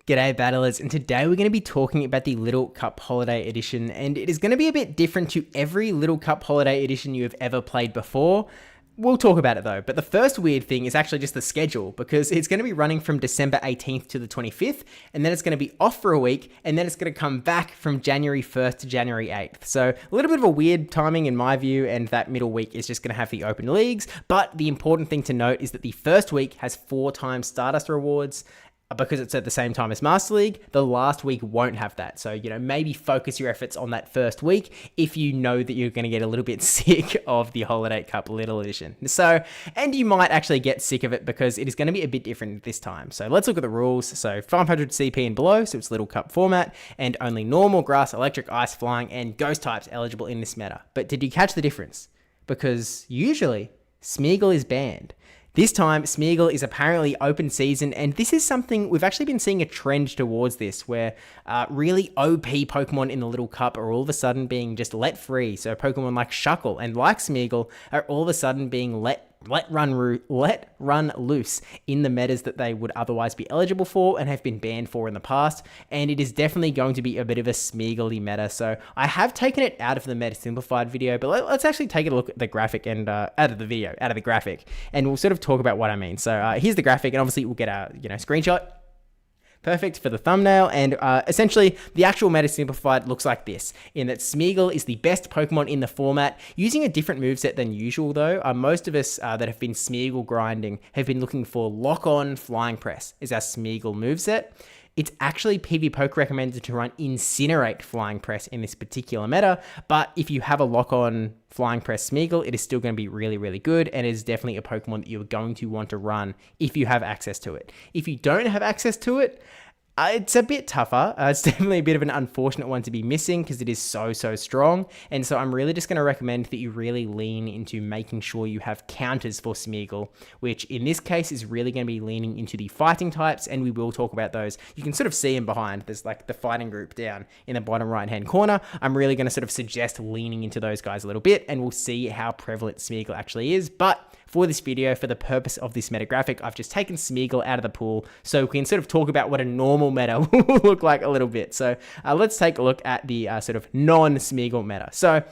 G'day battlers, and today we're going to be talking about the Little Cup Holiday Edition, and it is going to be a bit different to every Little Cup Holiday Edition you have ever played before. We'll talk about it though, but the first weird thing is actually just the schedule, because it's going to be running from December 18th to the 25th, and then it's going to be off for a week, and then it's going to come back from January 1st to January 8th. So a little bit of a weird timing in my view, and that middle week is just going to have the open leagues, but the important thing to note is that the first week has 4 times Stardust rewards, because it's at the same time as Master League. The last week won't have that. So, maybe focus your efforts on that first week if you know that you're going to get a little bit sick of the Holiday Cup Little Edition. So, and you might actually get sick of it because it is going to be a bit different this time. So let's look at the rules. So 500 CP and below, so it's Little Cup format, and only normal, grass, electric, ice, flying, and ghost types eligible in this meta. But did you catch the difference? Because usually Smeargle is banned. This time, Smeargle is apparently open season, and this is something we've actually been seeing a trend towards this, where really OP Pokemon in the Little Cup are all of a sudden being just let free. So Pokemon like Shuckle and like Smeargle are all of a sudden being let run loose in the metas that they would otherwise be eligible for and have been banned for in the past, and it is definitely going to be a bit of a Smeargle-y meta. So I have taken it out of the meta simplified video, but let's actually take a look at the graphic and out of the graphic, and we'll sort of talk about what I mean. So here's the graphic, and obviously we'll get our screenshot. Perfect for the thumbnail, and essentially the actual meta simplified looks like this, in that Smeargle is the best Pokemon in the format, using a different moveset than usual though. Most of us that have been Smeargle grinding have been looking for Lock-On Flying Press is our Smeargle moveset. It's actually PvPoke recommended to run Incinerate Flying Press in this particular meta, but if you have a Lock-On Flying Press Smeargle, it is still going to be really, really good, and it is definitely a Pokemon that you're going to want to run if you have access to it. If you don't have access to it, it's a bit tougher. It's definitely a bit of an unfortunate one to be missing because it is so strong. And so I'm really just going to recommend that you really lean into making sure you have counters for Smeargle, which in this case is really going to be leaning into the fighting types, and we will talk about those. You can sort of see them behind. There's like the fighting group down in the bottom right hand corner. I'm really going to sort of suggest leaning into those guys a little bit, and we'll see how prevalent Smeargle actually is. But for this video, for the purpose of this meta graphic, I've just taken Smeargle out of the pool so we can sort of talk about what a normal meta will look like a little bit. So let's take a look at the sort of non-Smeargle meta. So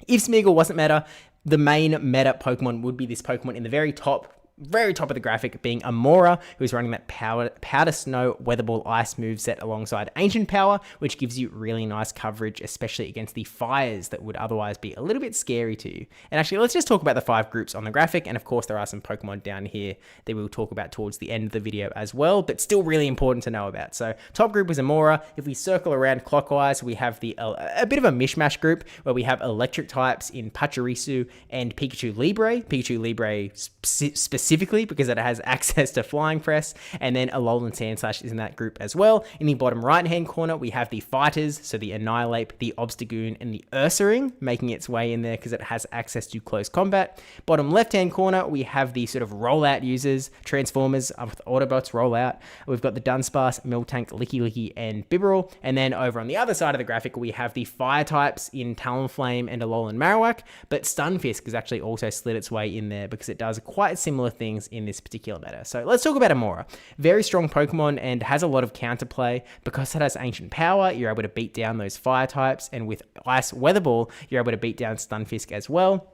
if Smeargle wasn't meta, the main meta Pokemon would be this Pokemon in the very top of the graphic, being Amora, who's running that Powder Snow Weather Ball Ice moveset alongside Ancient Power, which gives you really nice coverage, especially against the fires that would otherwise be a little bit scary to you. And actually, let's just talk about the 5 groups on the graphic, and of course there are some Pokemon down here that we'll talk about towards the end of the video as well, but still really important to know about. So top group is Amora. If we circle around clockwise, we have a bit of a mishmash group where we have electric types in Pachirisu and Pikachu Libre. Pikachu Libre specifically because it has access to Flying Press, and then Alolan Sandslash is in that group as well. In the bottom right hand corner, we have the fighters, so the Annihilate, the Obstagoon, and the Ursaring making its way in there because it has access to close combat. Bottom left hand corner, we have the sort of rollout users, Transformers with Autobots rollout. We've got the Dunsparce, Miltank, Licky, and Bibarel. And then over on the other side of the graphic, we have the fire types in Talonflame and Alolan Marowak, but Stunfisk has actually also slid its way in there because it does quite similar things in this particular meta. So let's talk about Amora. Very strong Pokemon and has a lot of counterplay. Because it has Ancient Power, you're able to beat down those fire types, and with Ice Weather Ball, you're able to beat down Stunfisk as well.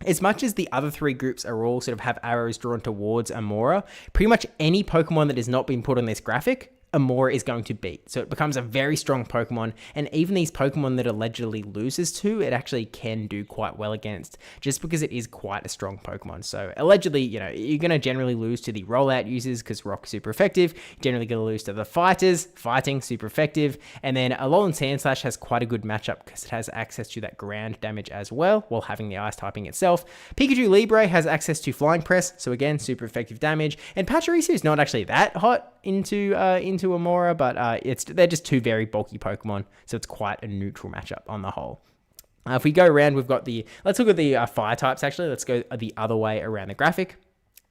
As much as the other 3 groups are all sort of have arrows drawn towards Amora, pretty much any Pokemon that has not been put on this graphic, Amora is going to beat. So it becomes a very strong Pokemon, and even these Pokemon that allegedly loses to, it actually can do quite well against, just because it is quite a strong Pokemon. So allegedly, you're going to generally lose to the rollout users because Rock super effective, generally going to lose to the fighters, fighting super effective, and then Alolan Sandslash has quite a good matchup because it has access to that ground damage as well, while having the ice typing itself. Pikachu Libre has access to Flying Press, so again, super effective damage, and Pachirisu is not actually that hot into Amora, but they're just 2 very bulky Pokemon, so it's quite a neutral matchup on the whole. If we go around, let's look at the fire types actually. Let's go the other way around the graphic.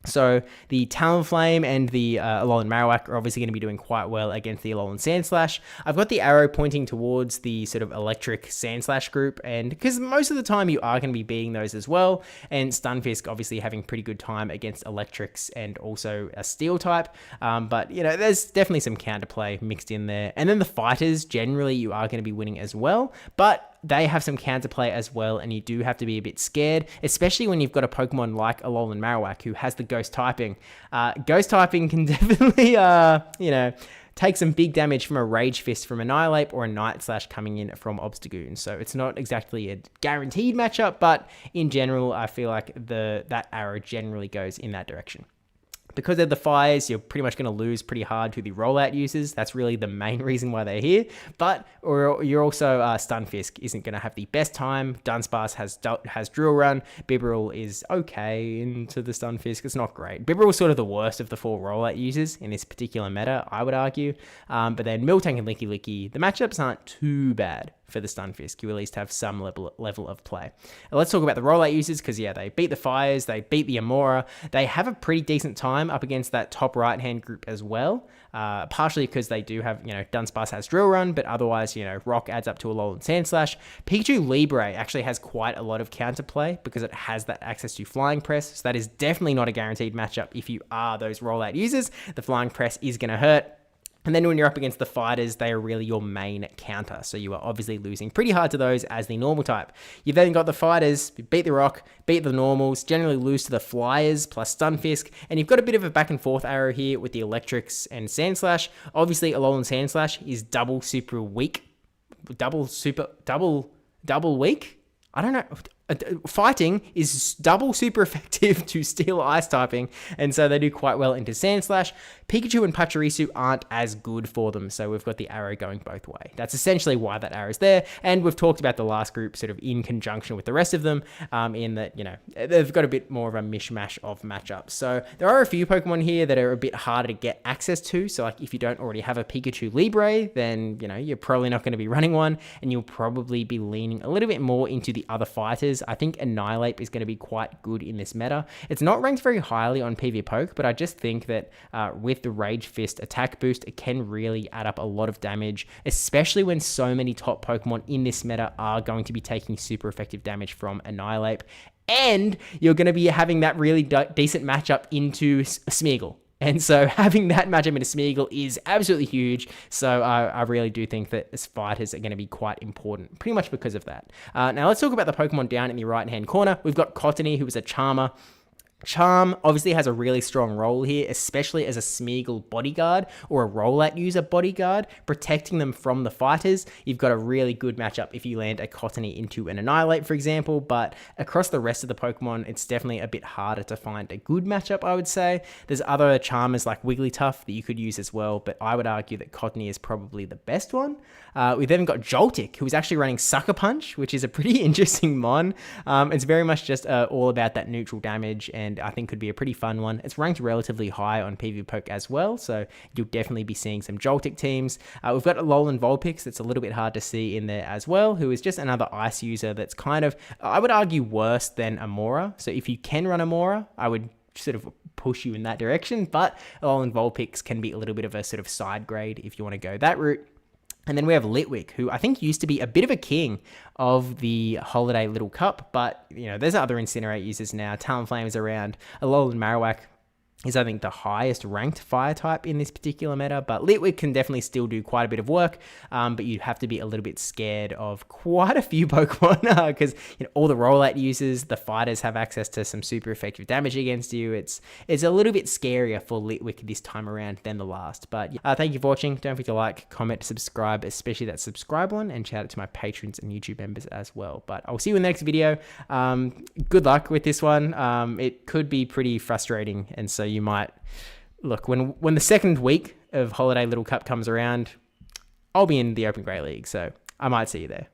So the Talonflame and the Alolan Marowak are obviously going to be doing quite well against the Alolan Sandslash. I've got the arrow pointing towards the sort of electric Sandslash group, and because most of the time you are going to be beating those as well, and Stunfisk obviously having pretty good time against electrics and also a steel type, but there's definitely some counterplay mixed in there. And then the fighters, generally you are going to be winning as well, but they have some counterplay as well, and you do have to be a bit scared, especially when you've got a Pokemon like Alolan Marowak who has the Ghost typing. Ghost typing can definitely, take some big damage from a Rage Fist from Annihilate or a Night Slash coming in from Obstagoon. So it's not exactly a guaranteed matchup, but in general, I feel like that arrow generally goes in that direction. Because of the fires, you're pretty much going to lose pretty hard to the rollout users. That's really the main reason why they're here. But you're also Stunfisk isn't going to have the best time. Dunsparce has Drill Run. Bibarel is okay into the Stunfisk. It's not great. Bibarel is sort of the worst of the 4 rollout users in this particular meta, I would argue. But then Miltank and Licky Licky, the matchups aren't too bad for the Stunfisk. You at least have some level of play. Now let's talk about the rollout users, because they beat the Fires, they beat the Amora. They have a pretty decent time up against that top right-hand group as well. Partially because they do have, Dunsparce has Drill Run, but otherwise, Rock adds up to Alolan Sandslash. Pikachu Libre actually has quite a lot of counterplay because it has that access to Flying Press, so that is definitely not a guaranteed matchup if you are those rollout users. The Flying Press is going to hurt. And then when you're up against the fighters, they are really your main counter. So you are obviously losing pretty hard to those as the normal type. You've then got the fighters, beat the rock, beat the normals, generally lose to the flyers plus Stunfisk. And you've got a bit of a back and forth arrow here with the electrics and Sandslash. Obviously, Alolan Sandslash is double super weak. Double weak? I don't know. Fighting is double super effective to Steel Ice typing, and so they do quite well into Sandslash. Pikachu and Pachirisu aren't as good for them, so we've got the arrow going both ways. That's essentially why that arrow's there, and we've talked about the last group sort of in conjunction with the rest of them, in that, they've got a bit more of a mishmash of matchups. So there are a few Pokemon here that are a bit harder to get access to, so like if you don't already have a Pikachu Libre, then, you're probably not going to be running one, and you'll probably be leaning a little bit more into the other fighters. I think Annihilate is going to be quite good in this meta. It's not ranked very highly on PvPoke, but I just think that with the Rage Fist attack boost, it can really add up a lot of damage, especially when so many top Pokemon in this meta are going to be taking super effective damage from Annihilate. And you're going to be having that really decent matchup into Smeargle. And so having that matchup in a Smeargle is absolutely huge. So I really do think that as fighters are going to be quite important, pretty much because of that. Now let's talk about the Pokemon down in the right-hand corner. We've got Cottony, who is a Charmer. Charm obviously has a really strong role here, especially as a Smeargle bodyguard or a rollout user bodyguard, protecting them from the fighters. You've got a really good matchup if you land a Cottony into an Annihilate, for example, but across the rest of the Pokemon, it's definitely a bit harder to find a good matchup, I would say. There's other Charmers like Wigglytuff that you could use as well, but I would argue that Cottony is probably the best one. We've then got Joltik, who is actually running Sucker Punch, which is a pretty interesting mon. It's very much just all about that neutral damage, and I think could be a pretty fun one. It's ranked relatively high on PvPoke as well, so you'll definitely be seeing some Joltik teams. We've got Alolan Vulpix that's a little bit hard to see in there as well, who is just another ice user that's kind of, I would argue, worse than Amora. So if you can run Amora, I would sort of push you in that direction, but Alolan Vulpix can be a little bit of a sort of side grade if you want to go that route. And then we have Litwick, who I think used to be a bit of a king of the Holiday Little Cup, but, there's other Incinerate users now. Talonflame is around. Alolan Marowak is, I think, the highest ranked fire type in this particular meta, but Litwick can definitely still do quite a bit of work, but you have to be a little bit scared of quite a few Pokemon, because all the rollout users, the fighters have access to some super effective damage against you. It's a little bit scarier for Litwick this time around than the last, but thank you for watching. Don't forget to like, comment, subscribe, especially that subscribe one, and shout out to my patrons and YouTube members as well. But I'll see you in the next video. Good luck with this one. It could be pretty frustrating, and so you might look when the second week of Holiday Little Cup comes around, I'll be in the Open Grey League, so I might see you there.